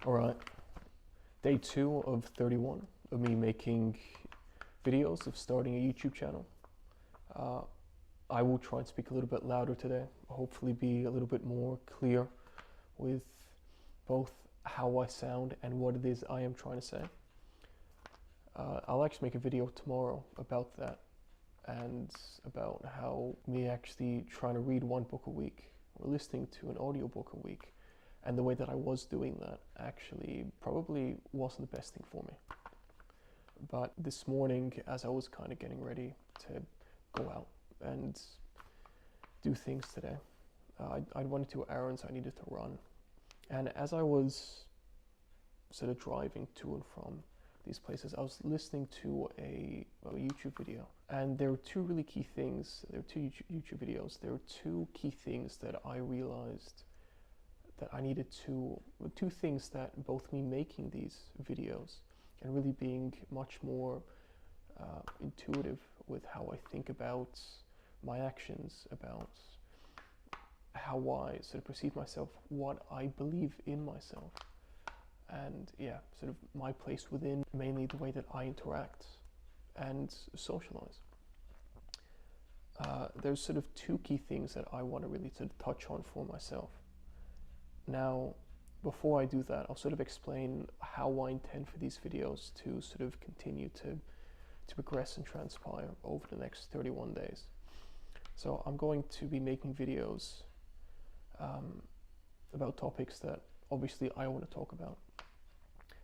All right, day 2 of 31 of me making videos of starting a YouTube channel. I will try and speak a little bit louder today, hopefully be a little bit more clear with both how I sound and what it is I am trying to say. I'll actually make a video tomorrow about that and about how me actually trying to read one book a week or listening to an audiobook a week, and the way that I was doing that actually probably wasn't the best thing for me. But this morning, as I was kind of getting ready to go out and do things today, I wanted to errands I needed to run. And as I was sort of driving to and from these places, I was listening to a YouTube video. And there were two really key things. There were two YouTube videos. There were two key things that I realized that I needed to, two things that both me making these videos and really being much more intuitive with how I think about my actions, about how I sort of perceive myself, what I believe in myself, and yeah, sort of my place within, mainly the way that I interact and socialize. There's sort of two key things that I want to really sort of touch on for myself. Now, before I do that, I'll sort of explain how I intend for these videos to sort of continue to progress and transpire over the next 31 days. So I'm going to be making videos about topics that obviously I want to talk about.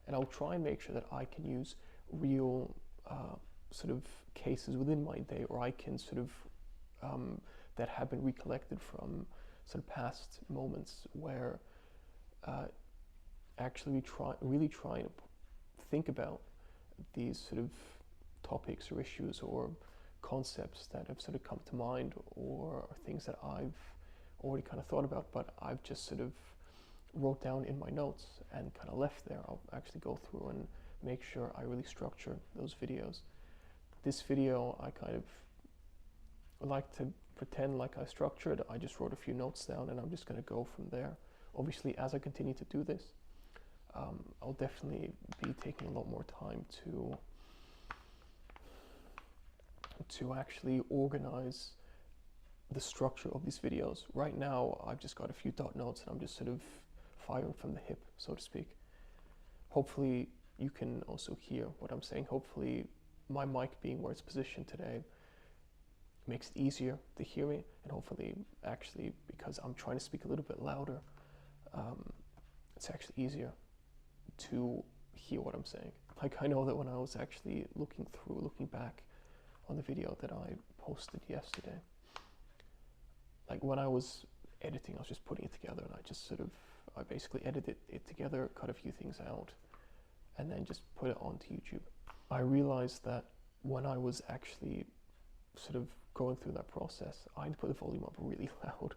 And I'll try and make sure that I can use real sort of cases within my day, or I can sort of, that have been recollected from sort of past moments where actually really try and think about these sort of topics or issues or concepts that have sort of come to mind, or things that I've already kind of thought about, but I've just sort of wrote down in my notes and kind of left there. I'll actually go through and make sure I really structure those videos. This video, I kind of like to pretend like I structured. I just wrote a few notes down and I'm just going to go from there. Obviously, as I continue to do this, I'll definitely be taking a lot more time to actually organize the structure of these videos. Right now, I've just got a few dot notes and I'm just sort of firing from the hip, so to speak. Hopefully, you can also hear what I'm saying. Hopefully, my mic being where it's positioned today makes it easier to hear me, and hopefully, actually, because I'm trying to speak a little bit louder, it's actually easier to hear what I'm saying. Like, I know that when I was actually looking back on the video that I posted yesterday, like when I was editing, I was just putting it together, and I basically edited it together, cut a few things out, and then just put it onto YouTube. I realized that when I was actually sort of going through that process, I'd put the volume up really loud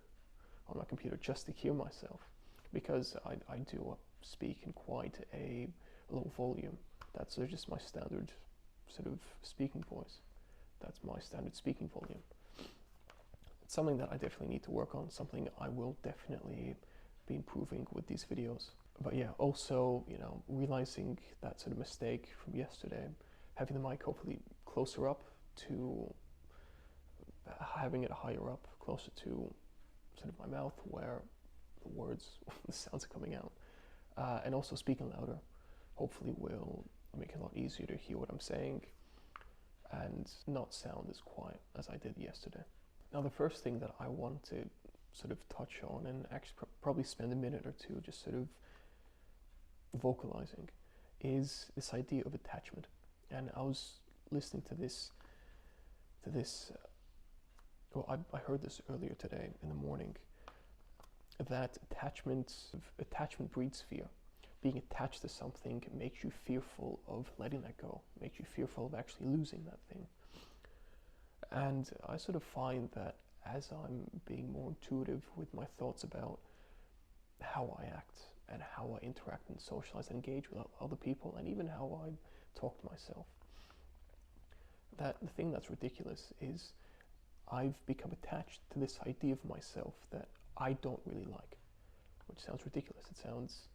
on my computer just to hear myself, because I do speak in quite a low volume. That's just my standard sort of speaking voice. That's my standard speaking volume. It's something that I definitely need to work on, something I will definitely be improving with these videos. But yeah, also, you know, realizing that sort of mistake from yesterday, having the mic hopefully closer up to having it higher up, closer to sort of my mouth where the words, the sounds are coming out, and also speaking louder, hopefully will make it a lot easier to hear what I'm saying and not sound as quiet as I did yesterday. Now, the first thing that I want to sort of touch on and actually probably spend a minute or two just sort of vocalizing is this idea of attachment. And I was listening to this well, I heard this earlier today in the morning, that attachment breeds fear. Being attached to something makes you fearful of letting that go, makes you fearful of actually losing that thing. And I sort of find that as I'm being more intuitive with my thoughts about how I act and how I interact and socialize and engage with other people, and even how I talk to myself, that the thing that's ridiculous is I've become attached to this idea of myself that I don't really like, which sounds ridiculous. It sounds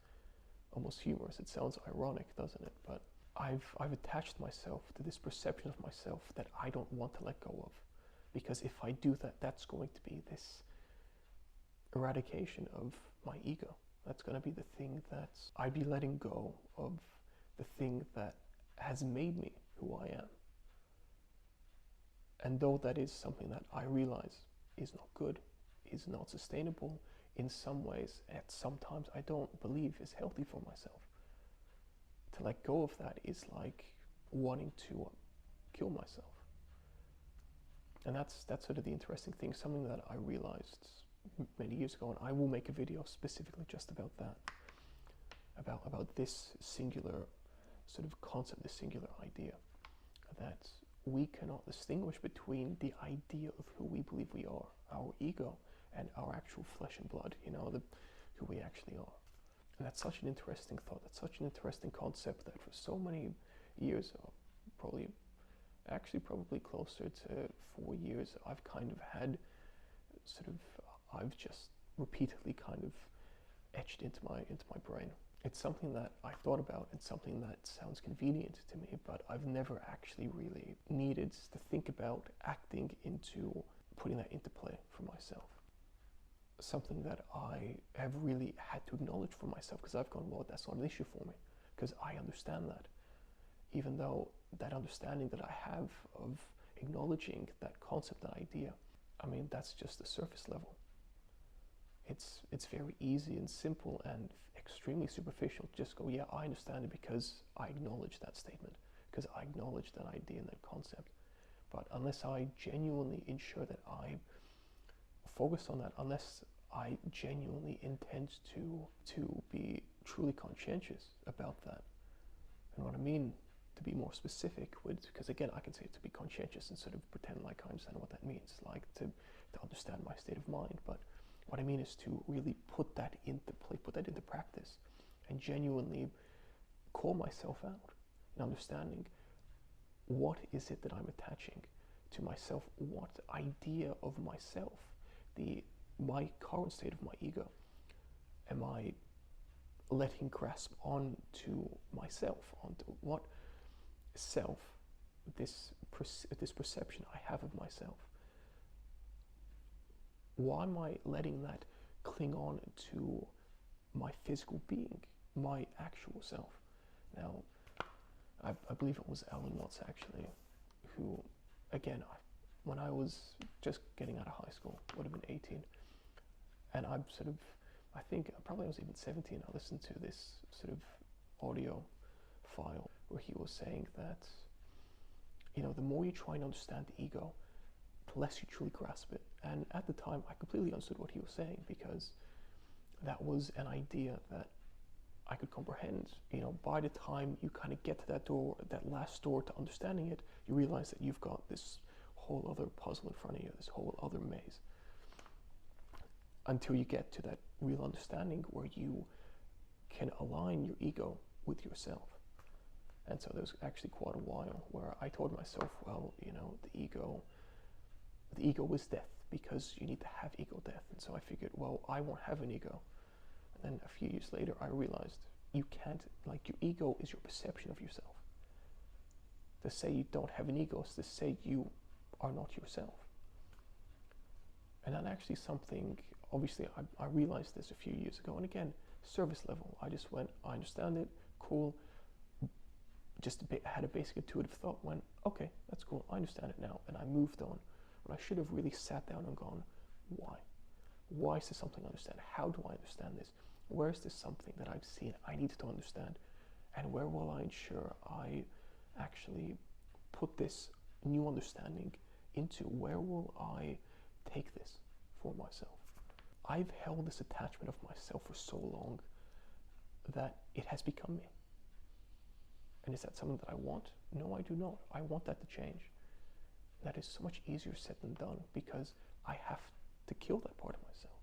almost humorous. It sounds ironic, doesn't it? But I've attached myself to this perception of myself that I don't want to let go of, because if I do that, that's going to be this eradication of my ego. That's going to be the thing that I'd be letting go of, the thing that has made me who I am. And though that is something that I realize is not good, is not sustainable in some ways, at sometimes I don't believe is healthy for myself. To let go of that is like wanting to kill myself. And that's sort of the interesting thing, something that I realized many years ago, and I will make a video specifically just about that, about this singular sort of concept, this singular idea, that we cannot distinguish between the idea of who we believe we are, our ego, and our actual flesh and blood, who we actually are. And that's such an interesting thought, that's such an interesting concept that for so many years, probably closer to 4 years, I've kind of had I've just repeatedly kind of etched into my brain. It's something that I thought about and something that sounds convenient to me, but I've never actually really needed to think about acting into putting that into play for myself. Something that I have really had to acknowledge for myself, because I've gone, well, that's not an issue for me, because I understand that. Even though that understanding that I have of acknowledging that concept, that idea, I mean, that's just the surface level. It's very easy and simple and extremely superficial. Just go, yeah, I understand it because I acknowledge that statement, because I acknowledge that idea and that concept. But unless I genuinely ensure that I focus on that, unless I genuinely intend to be truly conscientious about that, and what I mean to be more specific with, because again, I can say to be conscientious and sort of pretend like I understand what that means, like to understand my state of mind, but what I mean is to really put that into play, put that into practice, and genuinely call myself out in understanding what is it that I'm attaching to myself, what idea of myself, my current state of my ego, am I letting grasp onto myself, onto what self, this perception I have of myself. Why am I letting that cling on to my physical being, my actual self? Now, I believe it was Alan Watts actually, who, again, when I was just getting out of high school, would have been 18, and I think probably I was even 17, I listened to this sort of audio file where he was saying that, the more you try and understand the ego, the less you truly grasp it. And at the time, I completely understood what he was saying, because that was an idea that I could comprehend. By the time you kind of get to that door, that last door to understanding it, you realize that you've got this whole other puzzle in front of you, this whole other maze, until you get to that real understanding where you can align your ego with yourself. And so there was actually quite a while where I told myself, well, the ego is death, because you need to have ego death. And so I figured, well, I won't have an ego. And then a few years later, I realized you can't, your ego is your perception of yourself. To say you don't have an ego is to say you are not yourself. And that's actually something, obviously, I realized this a few years ago. And again, service level, I just went, I understand it, cool. Just had a basic intuitive thought, went, okay, that's cool, I understand it now. And I moved on. But I should have really sat down and gone, why? Why is this something I understand? How do I understand this? Where is this something that I've seen I need to understand? And where will I ensure I actually put this new understanding into? Where will I take this for myself? I've held this attachment of myself for so long that it has become me. And is that something that I want? No, I do not. I want that to change. That is so much easier said than done, because I have to kill that part of myself.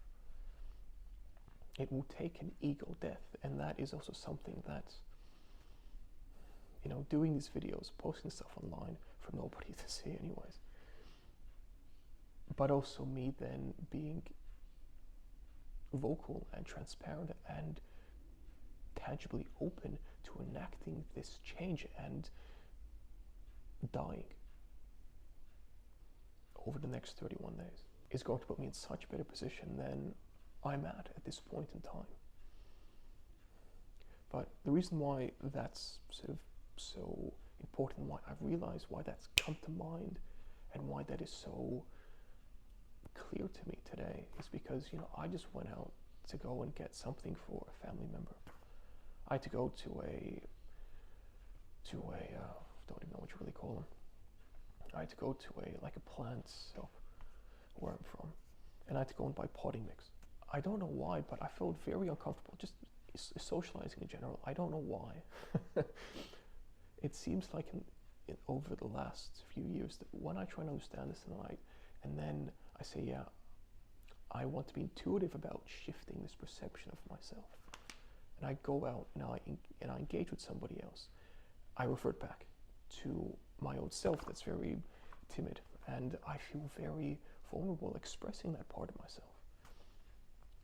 It will take an ego death, and that is also something that, doing these videos, posting stuff online for nobody to see anyways, but also me then being vocal and transparent and tangibly open to enacting this change and dying over the next 31 days is going to put me in such a better position than I'm at this point in time. But the reason why that's sort of so important, why I've realized why that's come to mind and why that is so clear to me today, is because, you know, I just went out to go and get something for a family member. I had to go to a don't even know what you really call them. I had to go to a plant shop where I'm from, and I had to go and buy potting mix. I don't know why, but I felt very uncomfortable just socializing in general. I don't know why. It seems like in over the last few years that when I try and understand this and then I say, yeah, I want to be intuitive about shifting this perception of myself, and I go out and I engage with somebody else, I revert back to my old self that's very timid, and I feel very vulnerable expressing that part of myself.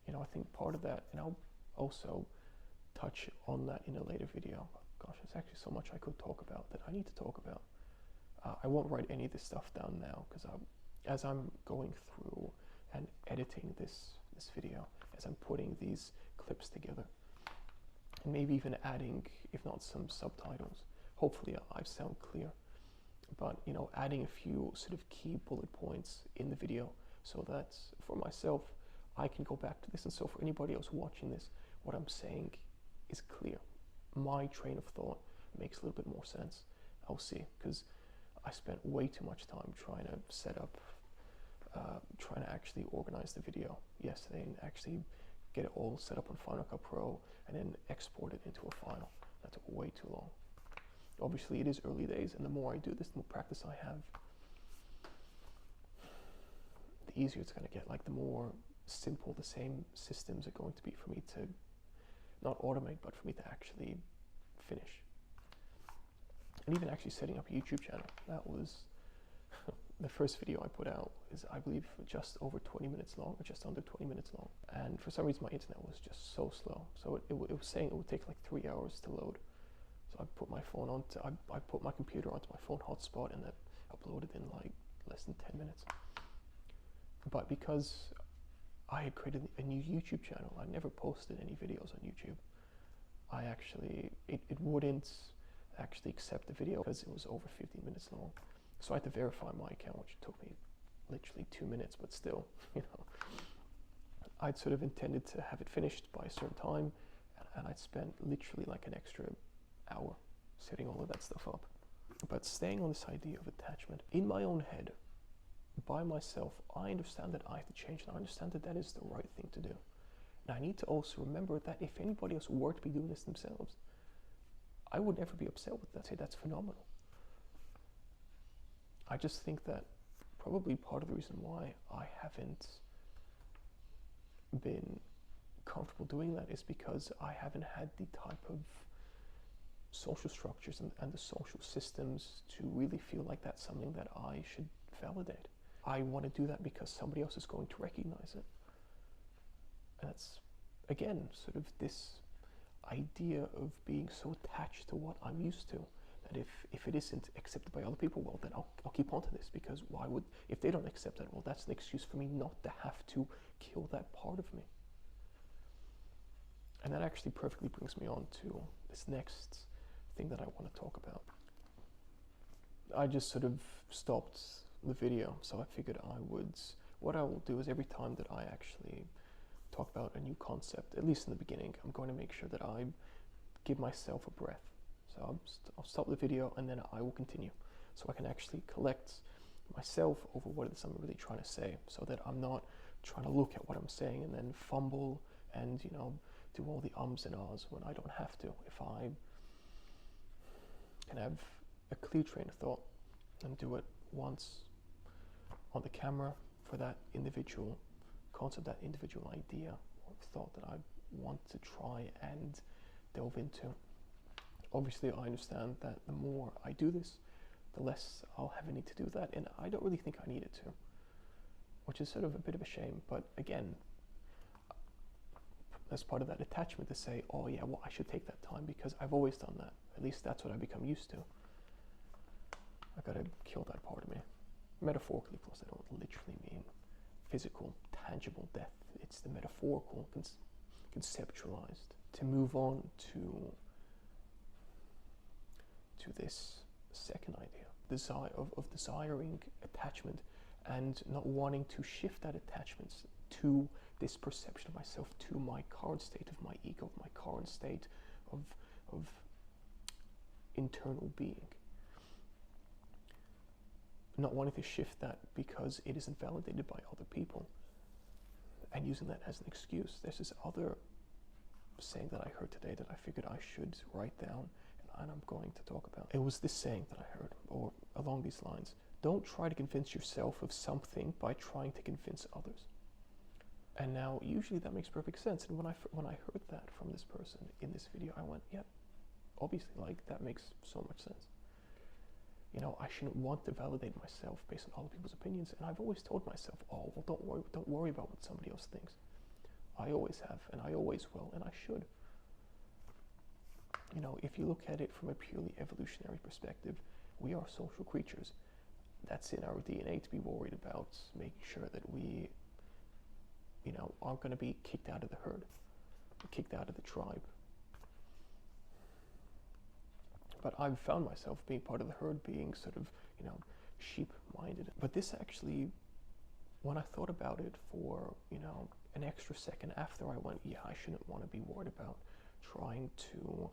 You know, I think part of that, and I'll also touch on that in a later video. Gosh, there's actually so much I could talk about that I need to talk about. I won't write any of this stuff down now, because as I'm going through and editing this video, as I'm putting these clips together, and maybe even adding, if not some subtitles, hopefully I sound clear, but, you know, adding a few sort of key bullet points in the video so that for myself, I can go back to this, and so for anybody else watching this, what I'm saying is clear. My train of thought makes a little bit more sense. I'll see, because I spent way too much time trying to set up, trying to actually organize the video yesterday and actually get it all set up on Final Cut Pro and then export it into a file. That took way too long. Obviously, it is early days, and the more I do this, the more practice I have, the easier it's going to get. Like, the more simple the same systems are going to be for me to not automate, but for me to actually finish. And even actually setting up a YouTube channel, that was the first video I put out is, I believe, just over 20 minutes long, or just under 20 minutes long. And for some reason, my internet was just so slow. So it was saying it would take like 3 hours to load. So I put my phone on, I put my computer onto my phone hotspot, and that uploaded in like less than 10 minutes. But because I had created a new YouTube channel, I never posted any videos on YouTube. I actually, it wouldn't actually accept the video because it was over 15 minutes long. So I had to verify my account, which took me literally 2 minutes, but still, you know. I'd sort of intended to have it finished by a certain time, and I'd spent literally like an extra hour setting all of that stuff up. But staying on this idea of attachment, in my own head, by myself, I understand that I have to change, and I understand that that is the right thing to do. And I need to also remember that if anybody else were to be doing this themselves, I would never be upset with that. Say, that's phenomenal. I just think that probably part of the reason why I haven't been comfortable doing that is because I haven't had the type of social structures and the social systems to really feel like that's something that I should validate. I want to do that because somebody else is going to recognize it. And that's, again, sort of this idea of being so attached to what I'm used to, that if it isn't accepted by other people, well, then I'll keep on to this, because why would, if they don't accept that, well, that's an excuse for me not to have to kill that part of me. And that actually perfectly brings me on to this next thing that I want to talk about. I just sort of stopped the video, so I figured what I will do is every time that I actually talk about a new concept, at least in the beginning, I'm going to make sure that I give myself a breath. So I'll stop the video, and then I will continue, so I can actually collect myself over what it is I'm really trying to say, so that I'm not trying to look at what I'm saying and then fumble and, you know, do all the ums and ahs when I don't have to. If I can have a clear train of thought and do it once on the camera for that individual concept, that individual idea or thought that I want to try and delve into. Obviously, I understand that the more I do this, the less I'll have a need to do that, and I don't really think I need it to, which is sort of a bit of a shame. But again, as part of that attachment to say, oh yeah, well, I should take that time because I've always done that. At least that's what I become used to. I gotta kill that part of me. Metaphorically, of course, I don't literally mean physical, tangible death. It's the metaphorical, conceptualized. To move on to this second idea, of desiring attachment and not wanting to shift that attachment to this perception of myself, to my current state of my ego, my current state of internal being. Not wanting to shift that because it isn't validated by other people, and using that as an excuse. There's this other saying that I heard today that I figured I should write down, and I'm going to talk about. It was this saying that I heard, or along these lines: don't try to convince yourself of something by trying to convince others. And now, usually that makes perfect sense. And when I heard that from this person in this video, I went, yep, obviously, like, that makes so much sense. You know, I shouldn't want to validate myself based on other people's opinions. And I've always told myself, oh, well, don't worry about what somebody else thinks. I always have, and I always will, and I should. You know, if you look at it from a purely evolutionary perspective, we are social creatures. That's in our DNA to be worried about making sure that we, you know, aren't going to be kicked out of the herd, kicked out of the tribe. But I've found myself being part of the herd, being sort of, you know, sheep-minded. But this actually, when I thought about it for, you know, an extra second after, I went, yeah, I shouldn't want to be worried about trying to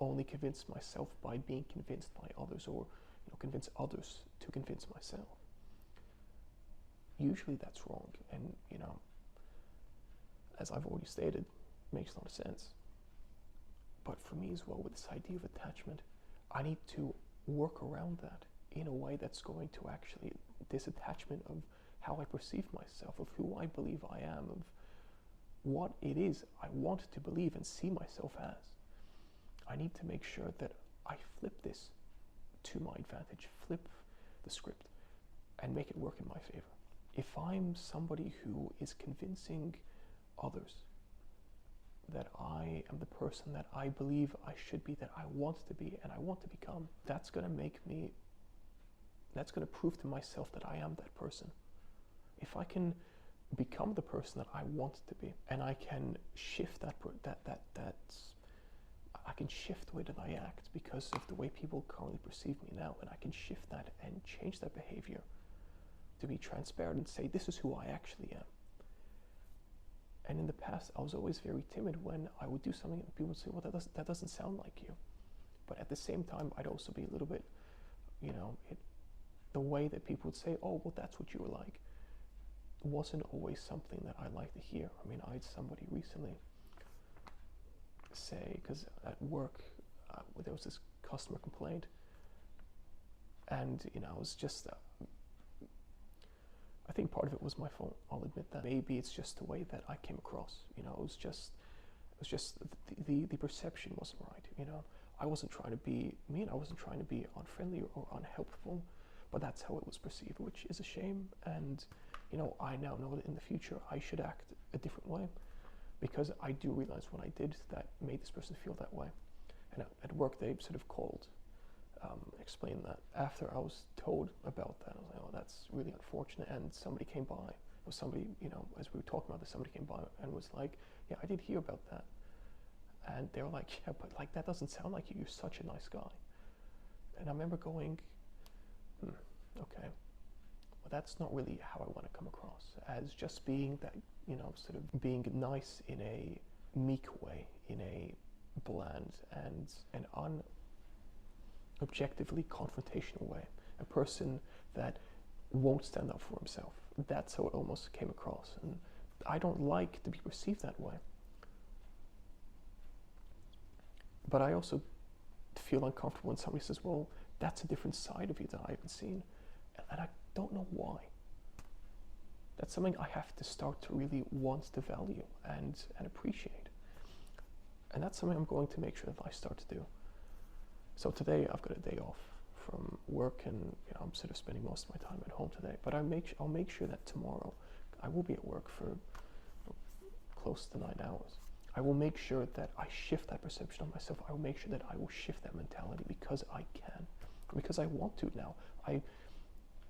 only convince myself by being convinced by others, or, you know, convince others to convince myself. Usually that's wrong, and, you know, as I've already stated, makes a lot of sense. But for me as well, with this idea of attachment, I need to work around that in a way that's going to actually, this attachment of how I perceive myself, of who I believe I am, of what it is I want to believe and see myself as. I need to make sure that I flip this to my advantage, flip the script, and make it work in my favor. If I'm somebody who is convincing others that I am the person that I believe I should be, that I want to be, and I want to become, that's going to make me, that's going to prove to myself that I am that person. If I can become the person that I want to be, and I can shift I can shift the way that I act because of the way people currently perceive me now, and I can shift that and change that behavior to be transparent and say, this is who I actually am. And in the past, I was always very timid when I would do something and people would say, well, that doesn't sound like you. But at the same time, I'd also be a little bit, you know, the way that people would say, oh, well, that's what you were like, wasn't always something that I like to hear. I mean, I had somebody recently say, because at work, there was this customer complaint, and, you know, I was just, I think part of it was my fault, I'll admit that. Maybe it's just the way that I came across, you know, it was just the perception wasn't right, you know. I wasn't trying to be mean, I wasn't trying to be unfriendly or unhelpful, but that's how it was perceived, which is a shame. And, you know, I now know that in the future I should act a different way, because I do realize what I did that made this person feel that way. And at work they sort of called, explained that. After I was told about that, I was like, oh, that's really unfortunate. And somebody came by, it was somebody, you know, as we were talking about this, somebody came by and was like, yeah, I did hear about that. And they were like, yeah, but like, that doesn't sound like you, you're such a nice guy. And I remember going, okay, well, that's not really how I want to come across, as just being that, you know, sort of being nice in a meek way, in a bland and an objectively confrontational way, a person that won't stand up for himself. That's how it almost came across, and I don't like to be perceived that way. But I also feel uncomfortable when somebody says, well, that's a different side of you that I haven't seen, and I don't know why. That's something I have to start to really want to value and appreciate. And that's something I'm going to make sure that I start to do. So today I've got a day off from work, and, you know, I'm sort of spending most of my time at home today. But I'll make sure that tomorrow I will be at work for close to 9 hours. I will make sure that I shift that perception of myself. I will make sure that I will shift that mentality because I can, because I want to now. I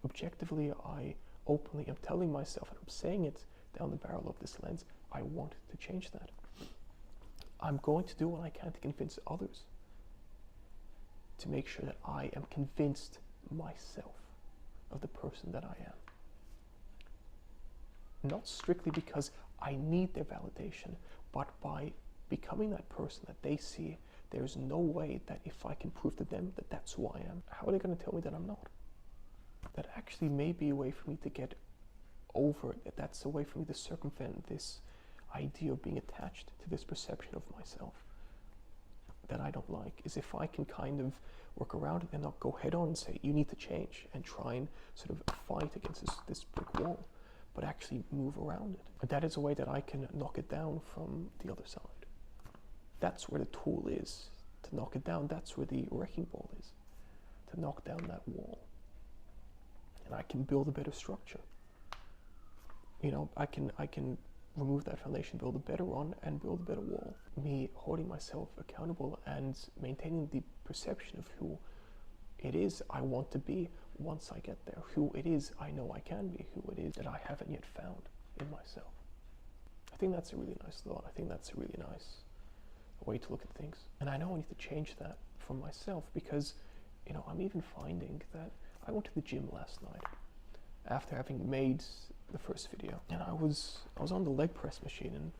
objectively, I openly am telling myself, and I'm saying it down the barrel of this lens, I want to change that. I'm going to do what I can to convince others, to make sure that I am convinced myself of the person that I am. Not strictly because I need their validation, but by becoming that person that they see, there's no way that if I can prove to them that that's who I am, how are they going to tell me that I'm not? That actually may be a way for me to get over it, that's a way for me to circumvent this idea of being attached to this perception of myself that I don't like, is if I can kind of work around it and not go head on and say, you need to change, and try and sort of fight against this brick wall, but actually move around it. And that is a way that I can knock it down from the other side. That's where the tool is, to knock it down. That's where the wrecking ball is, to knock down that wall. And I can build a better structure. You know, I can remove that foundation, build a better one, and build a better wall. Me holding myself accountable and maintaining the perception of who it is I want to be once I get there, who it is I know I can be, who it is that I haven't yet found in myself. I think that's a really nice thought. I think that's a really nice way to look at things. And I know I need to change that for myself because, you know, I'm even finding that I went to the gym last night after having made the first video, and I was on the leg press machine, and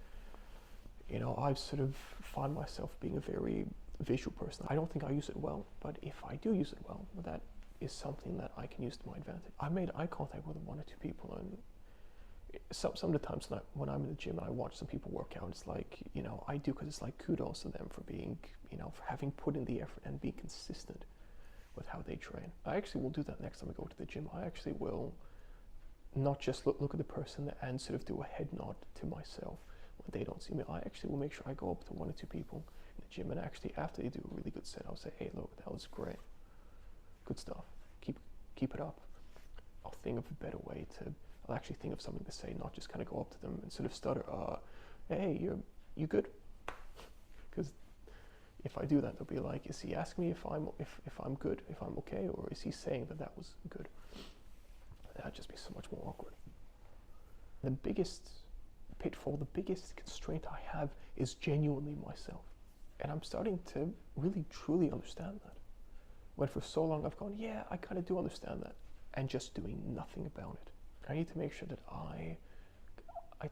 you know, I sort of find myself being a very visual person. I don't think I use it well, but if I do use it well, that is something that I can use to my advantage. I made eye contact with one or two people, and some of the times when I'm in the gym and I watch some people work out, it's like, you know, I do because it's like kudos to them for being, you know, for having put in the effort and being consistent with how they train. I actually will do that next time I go to the gym. I actually will not just look at the person and sort of do a head nod to myself when they don't see me. I actually will make sure I go up to one or two people in the gym, and actually after they do a really good set, I'll say, hey, look, that was great. Good stuff. Keep it up. I'll think of a better way to, I'll actually think of something to say, not just kind of go up to them and sort of stutter, hey, you good? Because if I do that, they'll be like, is he asking me if I'm good, if I'm okay, or is he saying that was good? That'd just be so much more awkward. The biggest pitfall, the biggest constraint I have is genuinely myself. And I'm starting to really, truly understand that. When for so long I've gone, yeah, I kind of do understand that, and just doing nothing about it. I need to make sure that I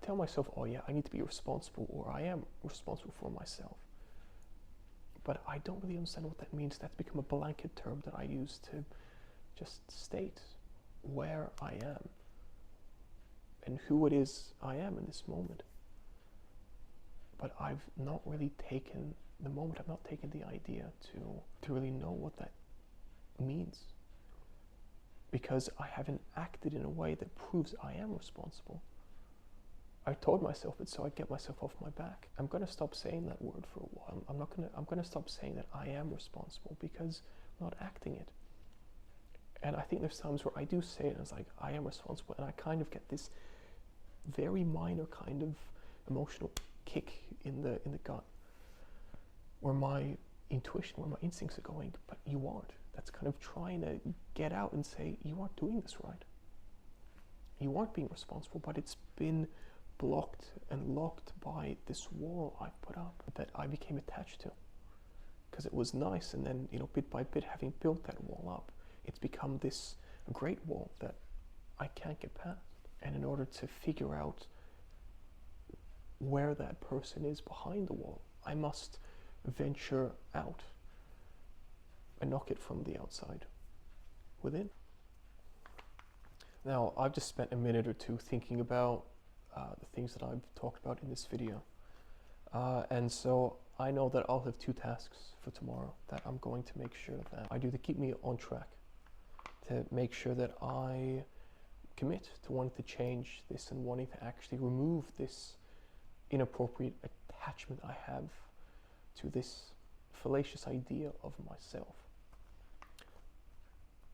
tell myself, oh yeah, I need to be responsible, or I am responsible for myself. But I don't really understand what that means. That's become a blanket term that I use to just state where I am and who it is I am in this moment. But I've not really taken the moment, I've not taken the idea to really know what that means, because I haven't acted in a way that proves I am responsible. I told myself it so I get myself off my back. I'm going to stop saying that word for a while. I'm going to stop saying that I am responsible, because I'm not acting it. And I think there's times where I do say it and it's like, I am responsible, and I kind of get this very minor kind of emotional kick in the gut, where my intuition, where my instincts are going, but you aren't. That's kind of trying to get out and say, you aren't doing this right. You aren't being responsible, but it's been blocked and locked by this wall I've put up that I became attached to. Because it was nice, and then, you know, bit by bit, having built that wall up, it's become this great wall that I can't get past. And in order to figure out where that person is behind the wall, I must venture out and knock it from the outside within. Now, I've just spent a minute or two thinking about the things that I've talked about in this video. And so I know that I'll have two tasks for tomorrow that I'm going to make sure that I do to keep me on track, to make sure that I commit to wanting to change this and wanting to actually remove this inappropriate attachment I have to this fallacious idea of myself.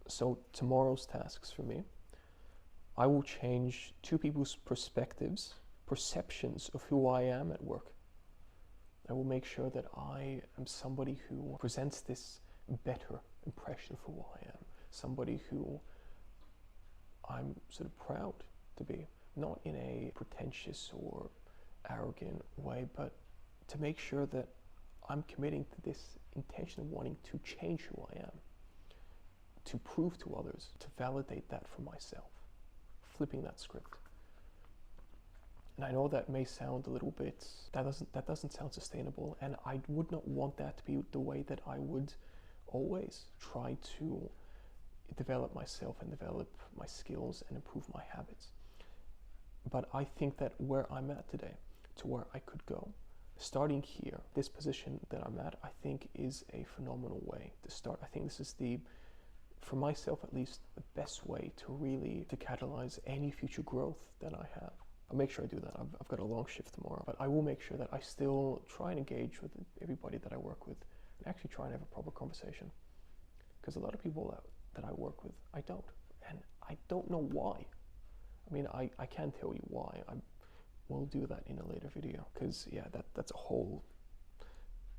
So tomorrow's tasks for me, I will change two people's perspectives perceptions of who I am at work. I will make sure that I am somebody who presents this better impression for who I am, somebody who I'm sort of proud to be, not in a pretentious or arrogant way, but to make sure that I'm committing to this intention of wanting to change who I am, to prove to others, to validate that for myself, flipping that script. And I know that may sound a little bit, that doesn't sound sustainable, and I would not want that to be the way that I would always try to develop myself and develop my skills and improve my habits. But I think that where I'm at today, to where I could go, starting here, this position that I'm at, I think is a phenomenal way to start. I think this is for myself at least, the best way to catalyze any future growth that I have. I'll make sure I do that. I've got a long shift tomorrow, but I will make sure that I still try and engage with everybody that I work with and actually try and have a proper conversation. Because a lot of people that I work with, I don't. And I don't know why. I mean, I can't tell you why. We'll do that in a later video, because yeah,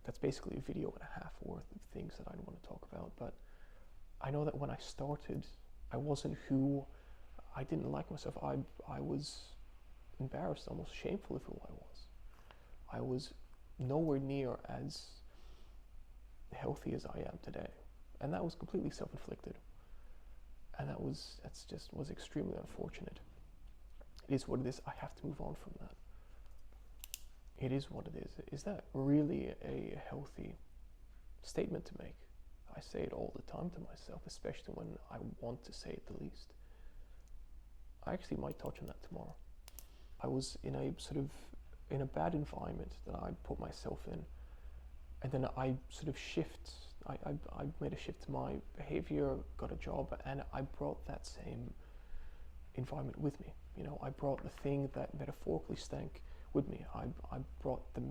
that's basically a video and a half worth of things that I'd want to talk about. But I know that when I started, I wasn't who, I didn't like myself. I was embarrassed, almost shameful of who I was. I was nowhere near as healthy as I am today. And that was completely self-inflicted. And that's just extremely unfortunate. It is what it is. I have to move on from that. It is what it is. Is that really a healthy statement to make? I say it all the time to myself, especially when I want to say it the least. I actually might touch on that tomorrow. I was in a bad environment that I put myself in, and then I made a shift to my behavior, got a job, and I brought that same environment with me. You know, I brought the thing that metaphorically stank with me. I brought the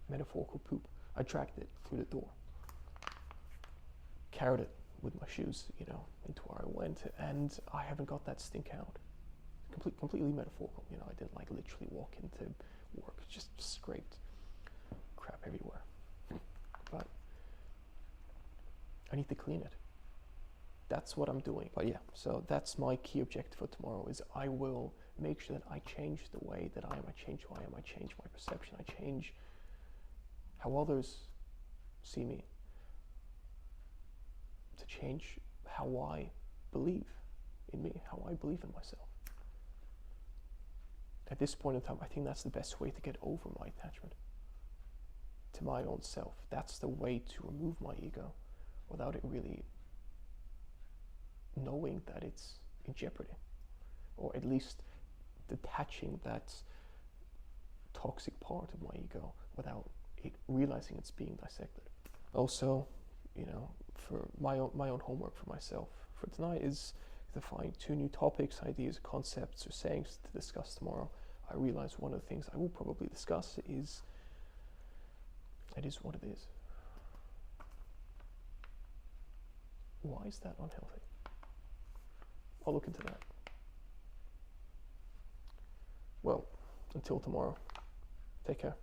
metaphorical poop. I dragged it through the door, carried it with my shoes, you know, into where I went, and I haven't got that stink out. Completely metaphorical, you know. I didn't literally walk into work, just scraped crap everywhere. But I need to clean it. That's what I'm doing. But yeah, so that's my key objective for tomorrow, is I will make sure that I change the way that I am, I change who I am, I change my perception, I change how others see me, to change how I believe in me, how I believe in myself. At this point in time, I think that's the best way to get over my attachment to my own self. That's the way to remove my ego without it really knowing that it's in jeopardy, or at least detaching that toxic part of my ego without it realizing it's being dissected. Also, you know, for my own homework for myself for tonight is to find 2 new topics, ideas, concepts, or sayings to discuss tomorrow. I realize one of the things I will probably discuss is, it is what it is. Why is that unhealthy? I'll look into that. Well, until tomorrow, take care.